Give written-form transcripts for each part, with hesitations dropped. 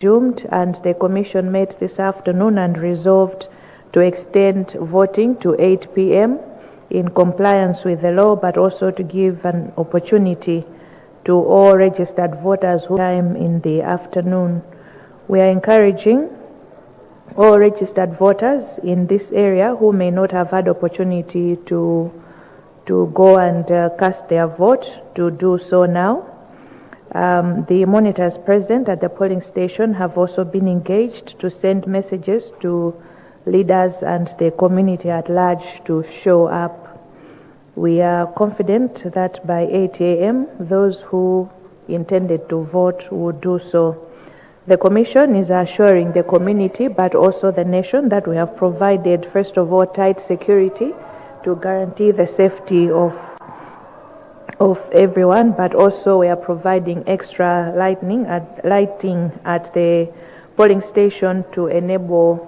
resumed, and the commission met this afternoon and resolved to extend voting to 8 p.m. in compliance with the law, but also to give an opportunity to all registered voters who time in the afternoon. We are encouraging all registered voters in this area who may not have had opportunity to go and cast their vote to do so now. The monitors present at the polling station have also been engaged to send messages to leaders and the community at large to show up. We are confident that by 8 a.m. those who intended to vote would do so. The Commission is assuring the community but also the nation that we have provided, first of all, tight security to guarantee the safety of everyone, but also we are providing extra lighting at the polling station to enable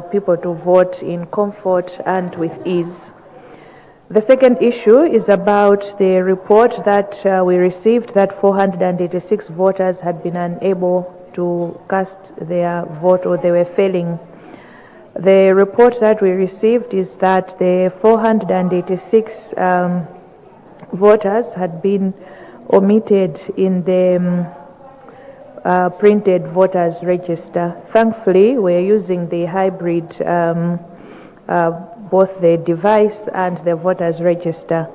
people to vote in comfort and with ease. The second issue is about the report that we received that 486 voters had been unable to cast their vote, or they were failing. The report that we received is that the 486 voters had been omitted in the printed voters register. Thankfully, we're using the hybrid, both the device and the voters register.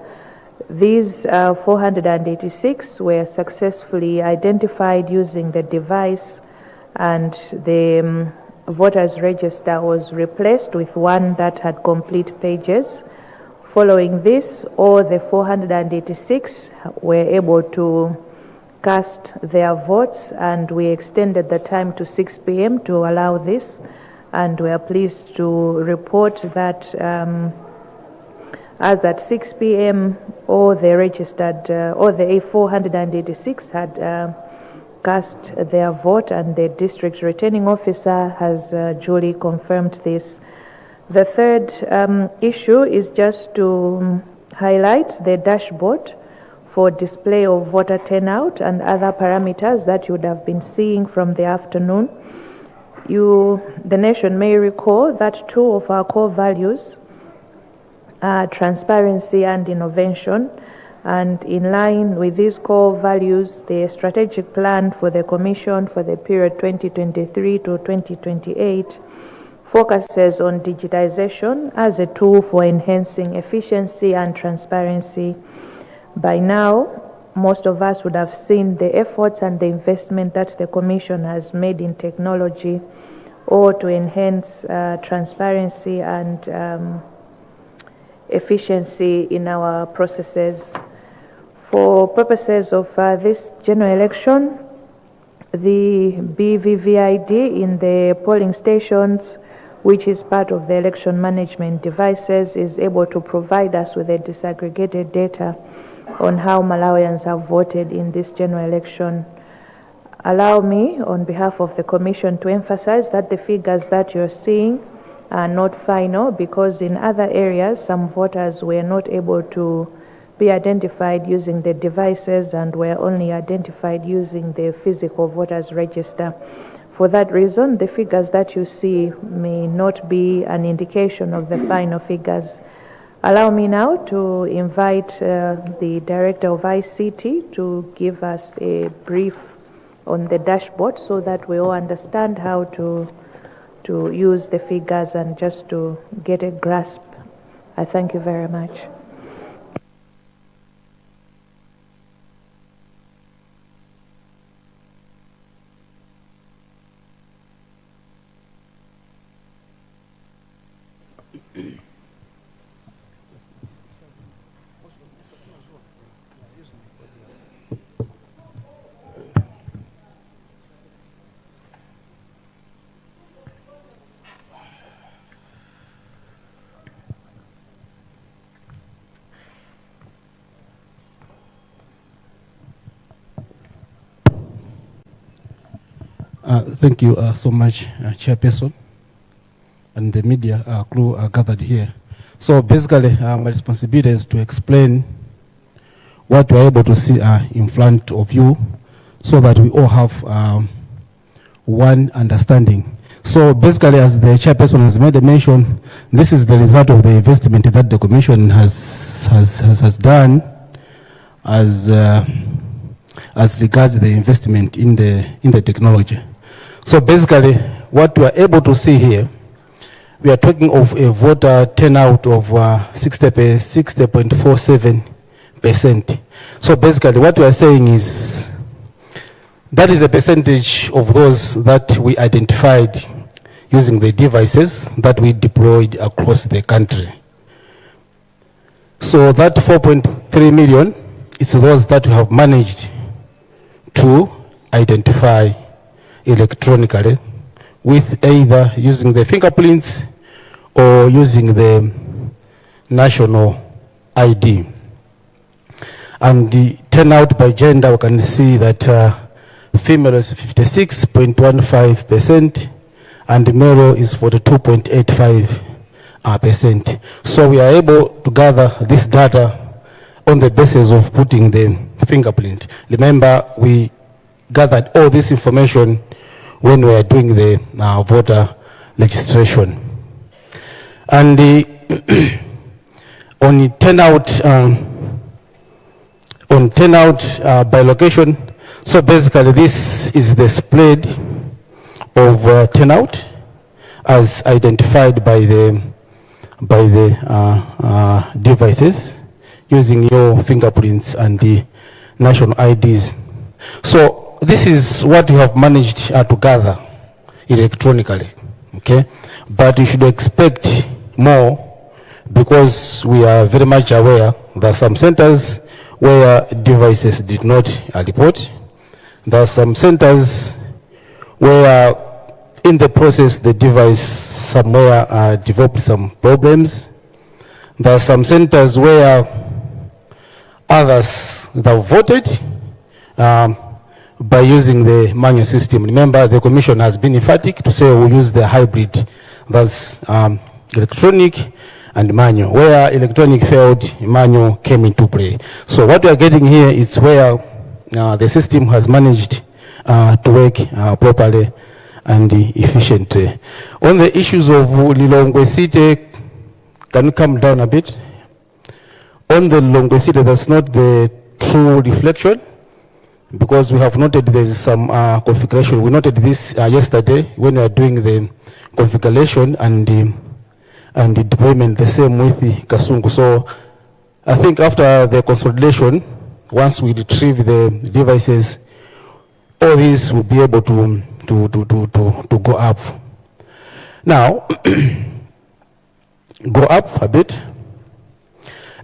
These 486 were successfully identified using the device, and the voters register was replaced with one that had complete pages. Following this, all the 486 were able to cast their votes, and we extended the time to 6 p.m. to allow this, and we are pleased to report that as at 6 p.m. all the registered, all the 486 had cast their vote, and the district returning officer has duly confirmed this. The third issue is just to highlight the dashboard for display of voter turnout and other parameters that you would have been seeing from the afternoon. The nation may recall that two of our core values are transparency and innovation, and in line with these core values, the strategic plan for the Commission for the period 2023 to 2028 focuses on digitization as a tool for enhancing efficiency and transparency. By now, most of us would have seen the efforts and the investment that the Commission has made in technology, or to enhance transparency and efficiency in our processes. For purposes of this general election, the BVVID in the polling stations, which is part of the election management devices, is able to provide us with a disaggregated data on how Malawians have voted in this general election. Allow me, on behalf of the Commission, to emphasize that the figures that you're seeing are not final, because in other areas, some voters were not able to be identified using the devices and were only identified using the physical voters register. For that reason, the figures that you see may not be an indication of the final figures. Allow me now to invite the Director of ICT to give us a brief on the dashboard so that we all understand how to use the figures and just to get a grasp. I thank you very much. Thank you so much, Chairperson, and the media crew are gathered here. So basically, my responsibility is to explain what we're able to see in front of you, so that we all have one understanding. So basically, as the chairperson has made a mention, this is the result of the investment that the commission has done as regards the investment in the technology. So basically, what we are able to see here, we are talking of a voter turnout of 60.47%. So basically, what we are saying is that is a percentage of those that we identified using the devices that we deployed across the country. So that 4.3 million is those that we have managed to identify electronically with either using the fingerprints or using the national ID. And the turnout by gender, we can see that female is 56.15% and male is 42.85%. So we are able to gather this data on the basis of putting the fingerprint. Remember, we gathered all this information when we are doing the voter registration. And on the turnout by location, so basically this is the spread of turnout as identified by the devices using your fingerprints and the national IDs. So this is what we have managed to gather electronically, okay? But you should expect more because we are very much aware that some centers where devices did not report. There are some centers where in the process the device somewhere developed some problems. There are some centers where others that voted by using the manual system. Remember, the commission has been emphatic to say we use the hybrid, that's electronic and manual. Where electronic failed, manual came into play. So what we are getting here is where the system has managed to work properly and efficiently. On the issues of Lilongwe City, can you come down a bit? On the Lilongwe City, that's not the true reflection because we have noted there is some configuration. We noted this yesterday when we are doing the configuration and the deployment, the same with the Kasungu. So I think after the consolidation, once we retrieve the devices, all these will be able to go up. Now, go up a bit.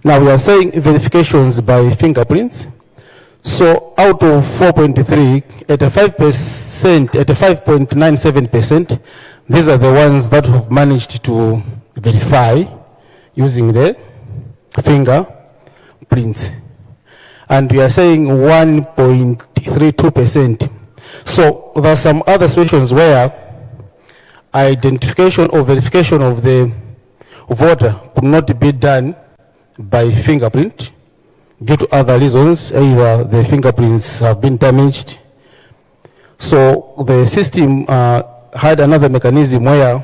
Now we are saying verifications by fingerprints. So out of 4.3, 85%, 85.97%, these are the ones that have managed to verify using the fingerprints. And we are saying 1.32%. So there are some other situations where identification or verification of the voter could not be done by fingerprint due to other reasons, either the fingerprints have been damaged. So the system had another mechanism where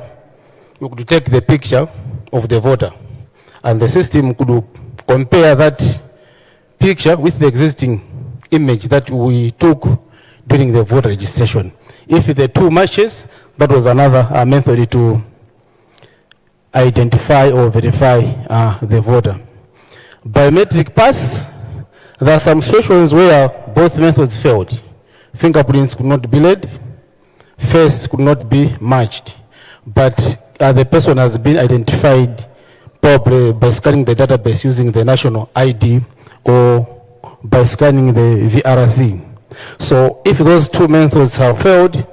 you could take the picture of the voter and the system could compare that picture with the existing image that we took during the voter registration. If the two matches, that was another method to identify or verify the voter. Biometric pass, there are some situations where both methods failed. Fingerprints could not be laid, face could not be matched, but the person has been identified probably by scanning the database using the national ID or by scanning the VRC. So if those two methods have failed,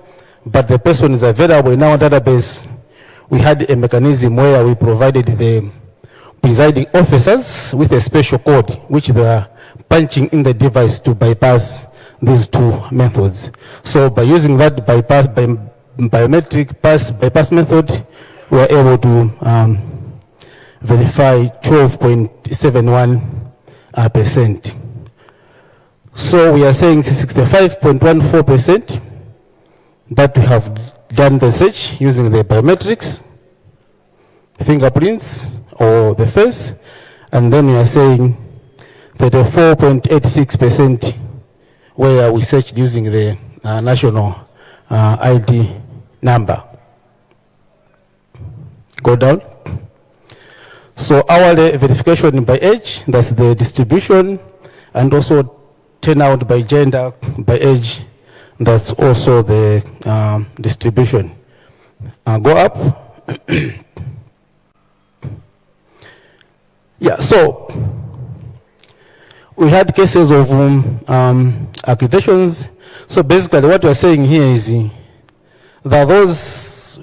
but the person is available in our database, we had a mechanism where we provided the presiding officers with a special code, which they are punching in the device to bypass these two methods. So by using that biometric bypass method, we were able to verify 12.71%. So we are saying 65.14%. that we have done the search using the biometrics, fingerprints, or the face, and then we are saying 34.86% where we searched using the national ID number. Go down. So hourly verification by age, that's the distribution, and also turnout by gender, by age, that's also the distribution. Go up. Yeah, so we had cases of accreditations. So basically what we're saying here is that those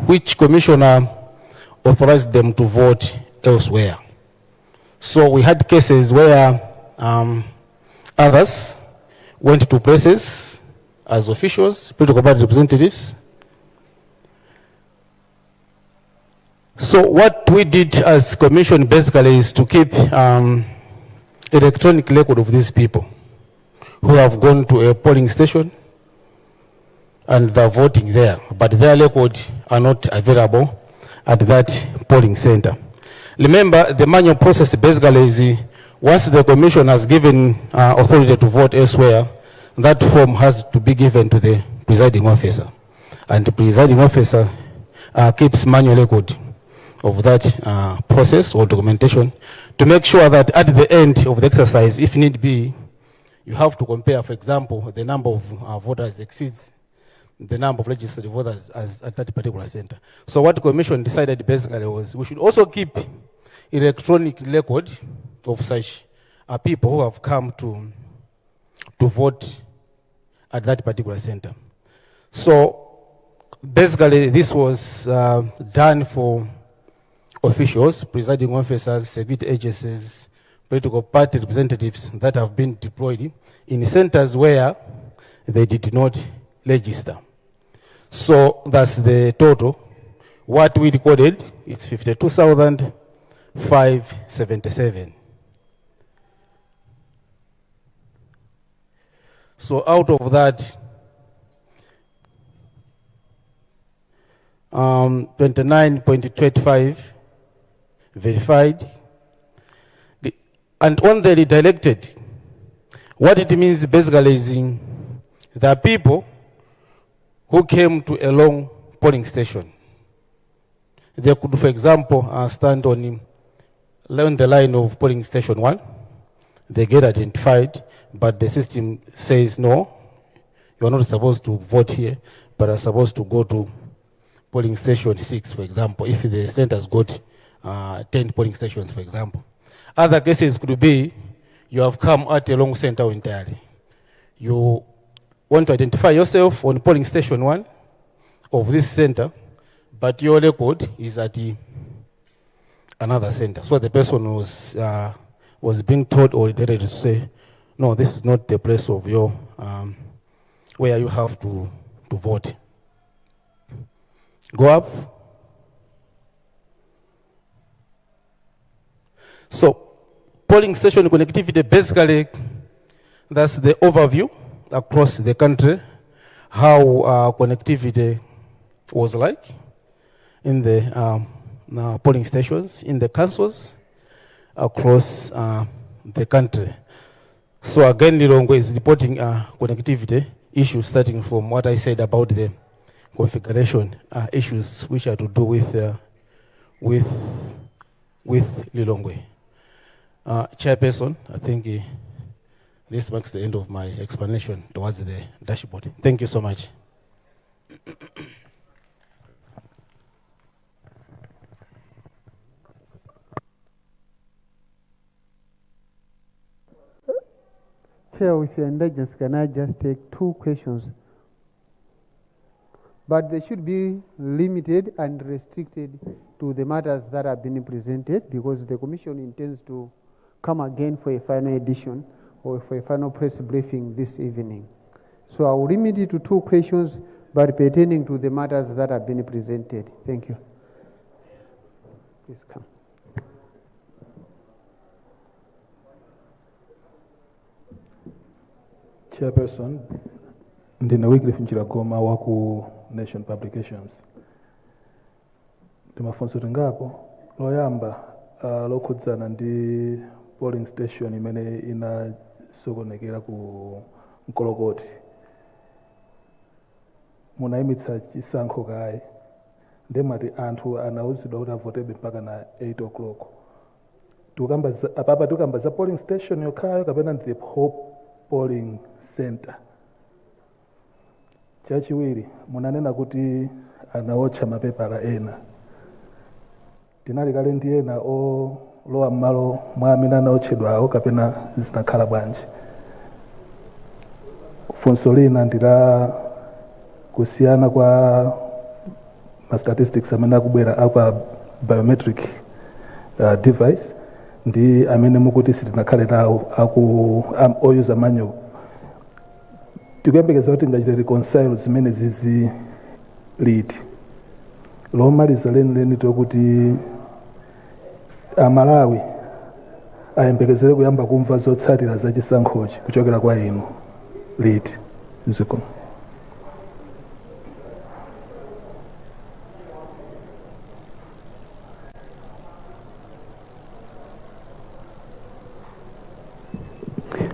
which commissioner authorized them to vote elsewhere. So we had cases where others went to places as officials, political party representatives. So what we did as commission basically is to keep electronic record of these people who have gone to a polling station and they're voting there, but their records are not available at that polling center. Remember, the manual process basically is once the commission has given authority to vote elsewhere, that form has to be given to the presiding officer. And the presiding officer keeps manual record of that process or documentation to make sure that at the end of the exercise, if need be, you have to compare, for example, the number of voters exceeds the number of registered voters as at that particular center. So what the commission decided basically was we should also keep electronic record of such people who have come to vote at that particular center. So basically this was done for officials, presiding officers, security agencies, political party representatives that have been deployed in centers where they did not register. So that's the total. What we recorded is 52,577. So out of that, 29.25 verified. And on the redirected, what it means basically is there are people who came to a long polling station. They could, for example, stand on the line of polling station 1. They get identified, but the system says, no, you're not supposed to vote here, but are supposed to go to polling station 6, for example, if the center's got 10 polling stations, for example. Other cases could be you have come at a long center entirely. You want to identify yourself on polling station 1 of this center, but your record is at another center. So the person was being told or directed to say, no, this is not the place of your where you have to vote. Go up. So polling station connectivity, basically that's the overview across the country, how connectivity was like in the polling stations, in the councils across the country. So again, Lilongwe is reporting connectivity issues starting from what I said about the configuration issues which are to do with Lilongwe. Chairperson, I think this marks the end of my explanation towards the dashboard. Thank you so much. Chair, with your indulgence, can I just take 2 questions? But they should be limited and restricted to the matters that have been presented, because the Commission intends to come again for a final edition or for a final press briefing this evening. So I will limit it to 2 questions, but pertaining to the matters that have been presented. Thank you. Please come. Chairperson, Ndine Wycliffe Njiragoma wa ku Nation Publications. Ndimafunso tingapo loyamba lokhudzana ndi polling station imene inasokonekera ku Mkolokoti. Munayimitsa chisankho kaye ndemati anthu anawuzidwa kuti avotebe mpaka na 8 o'clock. Apapa tukamba za polling station yokhayo kapena ndi the whole polling center. Chachiwiri munanena kuti anawotcha mapepala ena. Tinali kale ndi ena olowa m'malo mwa amene anawotchedwawo kapena zinakhala bwanji. Funso lina ndila kusiyana kwa ma statistics amene akubwera akwa biometric device ndi amene mukuti sitinakhale nawo oyuza manual. Tikuyembekeza kuti ngachite reconcile zimene zizi liti. Lomaliza leni tokuti Amalawi ayembekezere kuyamba kumva zotsatira za chisankhochi kuchokera kwa inu liti. Nziko.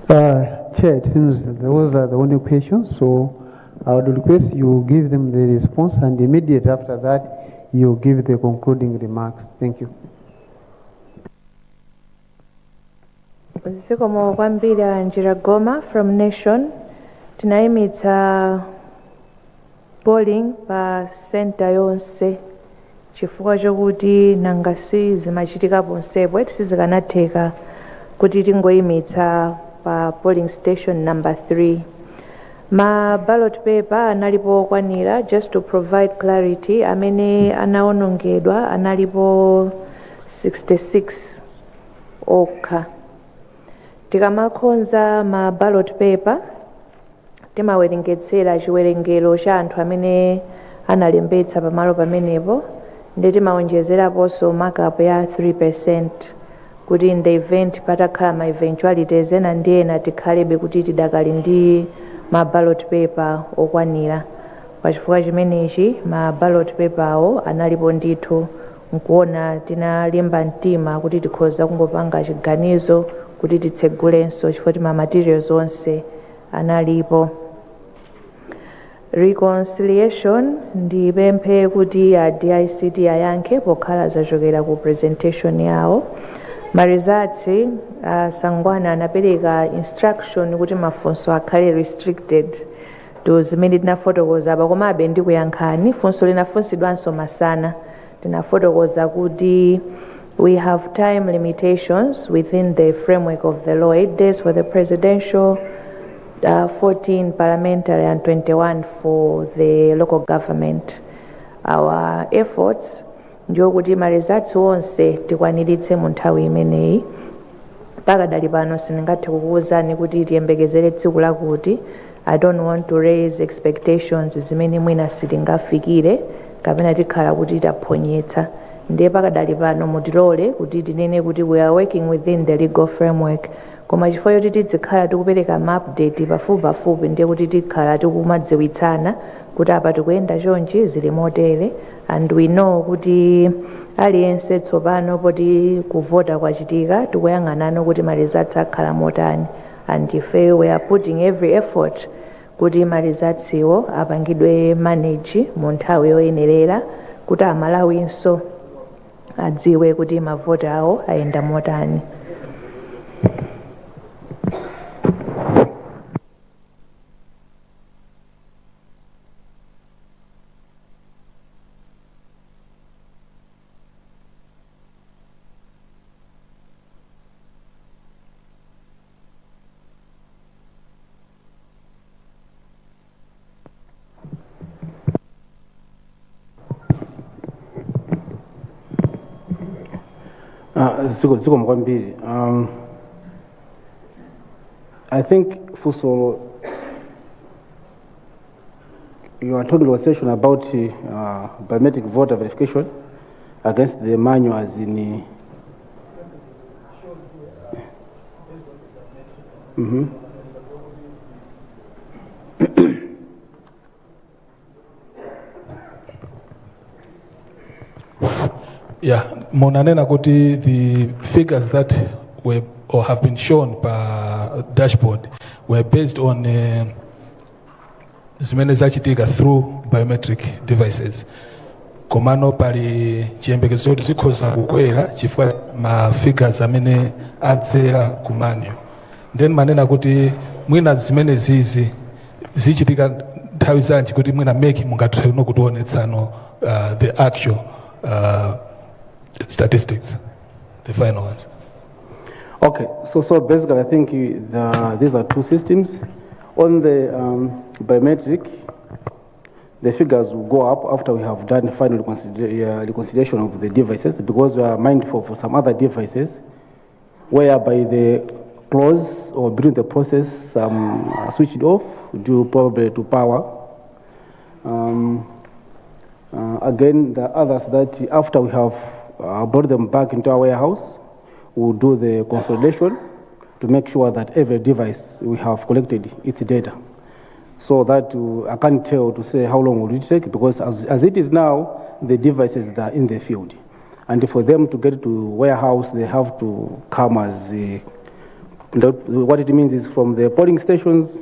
Chair, it seems those are the only questions, so I would request you give them the response and immediately after that you give the concluding remarks. Thank you. Zikomo kwambiri Njiragoma from Nation. Tinayimitsa polling pa center yonse chifukwa chokuti nangasi zimachitika ponsepo sizikanatheka kuti tingoyimitsa pa polling station number 3. Ma ballot paper analipo okwanira, just to provide clarity, amene anaonongedwa analipo 66 okha. Tikamakhonza ma ballot paper timawerengetsera chiwerengero cha anthu amene analembetsa pamalo pamenepo ndi timaonjezeraponso markup ya 3% kuti in the event patakhala ma eventualities ena ndi ena tikhalebe kuti tidakali ndi ma ballot paper okwanira. Pachifukwa chimenechi ma ballot paper awo analipo ndithu, nkuona tinalimba mtima kuti tikhoza kungopanga chiganizo kuti titsegulenso chifukwa ma materials onse analipo. Reconciliation ndipemphe kuti a DICT ayankhe pokhala zachokera ku presentation yawo. Ma results Sangwana anapereka instruction kuti mafunso akhale restricted to zimene tinafotokoza apa, komabe ndi kuyankhani funso linafunsidwanso masana. Tinafotokoza kuti we have time limitations within the framework of the law, 8 days for the presidential, 14 parliamentary and 21 for the local government. Our efforts njo kuti ma results onse tikwaniritse mu nthawi imeneyi. Pakadali pano sindingathe kukuwuzani kuti tiyembekezere tsiku lakuti. I don't want to raise expectations zimene mwina sitingafikire kapena tikhala kuti taphonyetsa. Ndiye pakadali pano mutilole kuti tinene kuti we are working within the legal framework. Koma chifukwa choti tizikhala tikupereka ma update pafupi ndiye kuti tikhala tikumadziwitsana kuti apa tikuyenda chonchi zili motere, and we know kuti aliyense tsopano poti kuvota kwachitika tikuyang'anano kuti ma results akhala motani, and ife we are putting every effort kuti ma results iwo apangidwe manage mu nthawi yoyenerera kuti amalawinso adziwe kuti mavota awo ayenda motani. Zikomo kwambiri. I think first of all you are talking about session about biometric voter verification against the manual as in Yeah, munanena kuti the figures that were or have been shown by dashboard were based on zimene zachitika through biometric devices. Komano pali chiyembekezo choti zikhoza kukwera chifukwa ma figures amene adzera ku manual. Then manena kuti mwina zimene zichitika nthawi zanji kuti mwina make mungathe no kutionetsano the actual statistics, the final ones. Okay, so basically I think these are two systems. On the biometric, the figures will go up after we have done final reconciliation of the devices, because we are mindful for some other devices whereby the close or during the process switched off due probably to power. Again, the others that after we have brought them back into our warehouse, we'll do the consolidation to make sure that every device we have collected its data. So that I can't tell to say how long will it take, because as it is now, the devices are in the field. And for them to get to warehouse, they have to come as what it means is from the polling stations,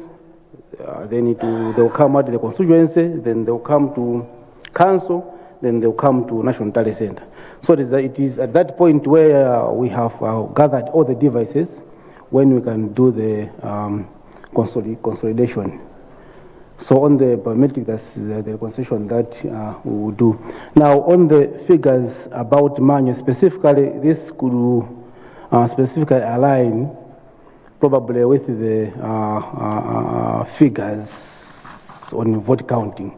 they'll come out to the constituency, then they'll come to council, then they'll come to National Tally Center. So it is at that point where we have gathered all the devices when we can do the consolidation. So on the biometric, that's the concession that we will do. Now on the figures about manual specifically, this could specifically align probably with the figures on vote counting.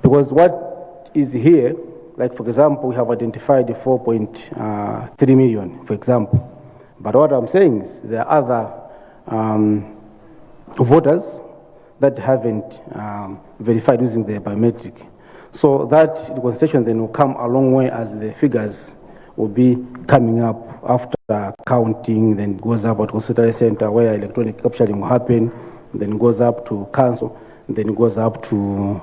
Because what is here, like for example, we have identified 4.3 million, for example. But what I'm saying is there are other voters that haven't verified using the biometric. So that concession then will come a long way as the figures will be coming up after counting, then goes up at consultation center where electronic capturing will happen, then goes up to council, then goes up to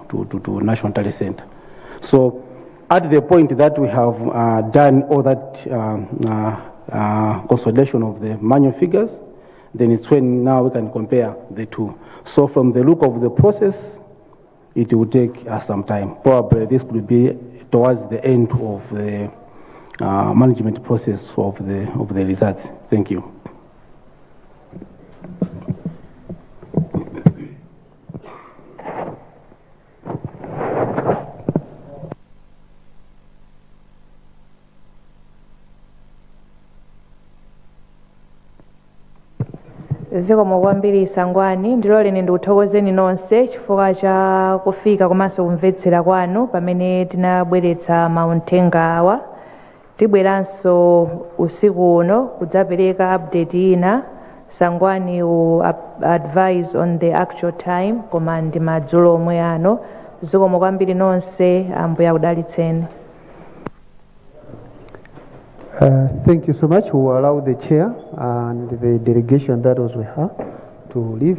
National Tally Center. So at the point that we have done all that consolidation of the manual figures, then it's when now we can compare the two. So from the look of the process, it will take us some time. Probably this could be towards the end of the management process of the results. Thank you. zikomo kwambiri Sangwani, ndilole ndikuthokozeni nonse chifukwa cha kufika komanso kumvetsera kwanu pamene tinabweretsa mauthenga awa. Tibweranso usiku uno kudzapereka update ina. Sangwani will advise on the actual time koma ndi madzulo omwe ano. Zikomo kwambiri nonse, Ambuye akudalitseni. Thank you so much. We will allow the chair and the delegation that was with her to leave.